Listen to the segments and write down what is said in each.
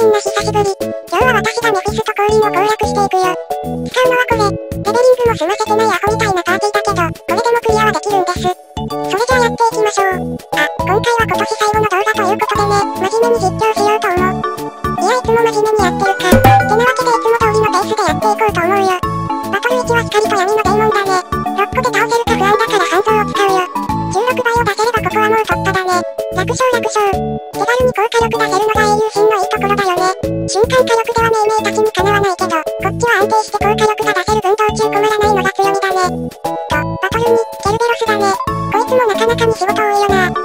みんな久しぶり。今日は私がメフィスト降臨を攻略していくよ。使うのはこれ。レベリングも済ませてないアホみたいなパーティーだけど、これでもクリアはできるんです。それじゃあやっていきましょう。あ、今回は今年最後の動画ということでね、真面目に実況しようと思う。いや、いつも真面目にやってるか。てなわけでいつも通りのペースでやっていこうと思うよ。バトル1は光と闇のデーモンだね。6個で倒せるか不安だから半蔵を使うよ。16倍を出せればここはもう突破だね。楽勝楽勝。手軽に高火力出せるのが英雄心のいいところだよね。瞬間火力では命名たちにかなわないけど、こっちは安定して高火力が出せる分道中困らないのが強みだね。バトル2、ケルベロスだね。こいつもなかなかに仕事多いよな。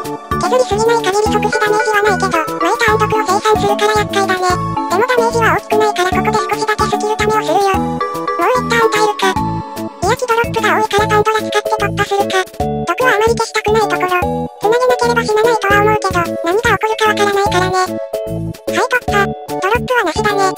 削りすぎない限り即死ダメージはないけど、毎ターン得を生産するから厄介だね。でもダメージは大きくないからここで少しだけスキルためをするよ。もう一旦耐えるか。いや、キドロップが多いからパンドラ使って突破するか。毒はあまり消したくないところ。繋げなければ死なないとは思うけど、何が起こるかわからないからね。はい、突破。ドロップはなしだね。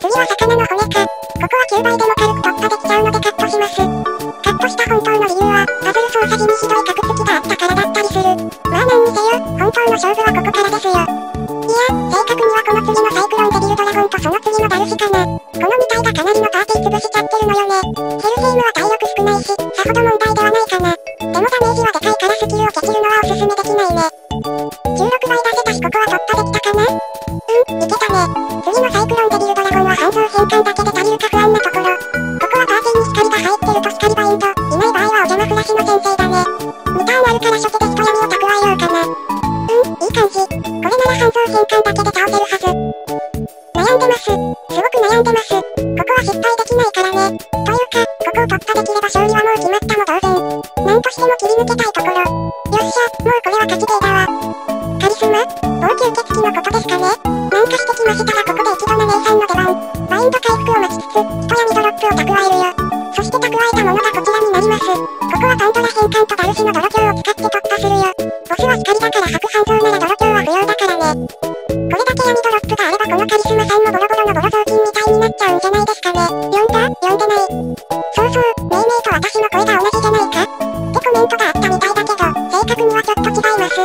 次は魚の骨か。ここは9倍でも軽く突破できちゃうのでカットします。カットした本当の理由は、パズル操作時にひどいカクつきがあったからだったりする。まあ何にせよ、本当の勝負はここからですよ。いや、正確にはこの次のサイクロンデビルドラゴンとその次のダルシかな。この2体がかなりのパーティー潰しちゃってるのよね。ヘルセイムは体力少ないし、さほど問題ではないかな。でもダメージはでかいからスキルをケチるのはおすすめできないね。16倍出せたしここは突破できたかな。いけたね。次のサイクロンデビルドラゴンは半蔵変換だけで足りるか不安なところ。ここはパーティーに光が入ってると光バインド、いない場合はお邪魔フラシの先生だね。2ターンあるから初手で一闇を蓄えようかな。いい感じ。これなら半蔵変換だけで倒せるはず。悩んでます。すごく悩んでます。ここは失敗できないからね。というか、ここを突破できれば勝利はもう決まったも同然。なんとしても切り抜けたいところ。よっしゃ、もうこれは勝ちゲーだわ。カリスマ応吸血鬼のことですかね。なんかしてきましたらここで一度の姉さんの出番。バインド回復を待ちつつ、一闇ドロップを蓄えるよ。そして蓄えたものがこちらになります。ここはパンドラ変換とダルシの泥鏡を使って突破するよ。ボスは光だから白半蔵なら泥鏡は不要だからね。これだけ闇ドロップがあればこのカリスマさんもボロボロのボロ雑巾みたいになっちゃうんじゃないですかね。読んだ？読んでない。そうそう、命名と私の声が同じじゃないかってコメントがあったみたいだけど、正確にはちょっと違います。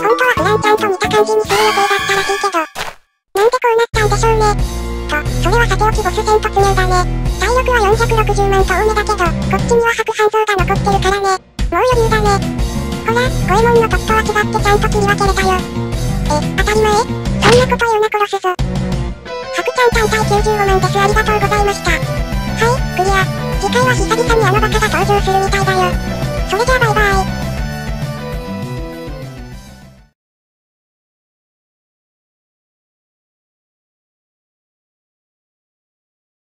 本当はフランちゃんと似た感じにする予定だったらしいけど。なんでこうなったんでしょうね。それはさておきボス戦突入だね。体力は460万と多めだけど、こっちには白半蔵が残ってるからね。もう余裕だね。ほら、ゴエモンの時とは違ってちゃんと切り分けれたよ。当たり前？そんなこと言うな殺すぞ。白ちゃん単体95万です。ありがとうございました。はい、クリア。次回は久々にあのバカが登場するみたいだよ。それじゃあバイバイ。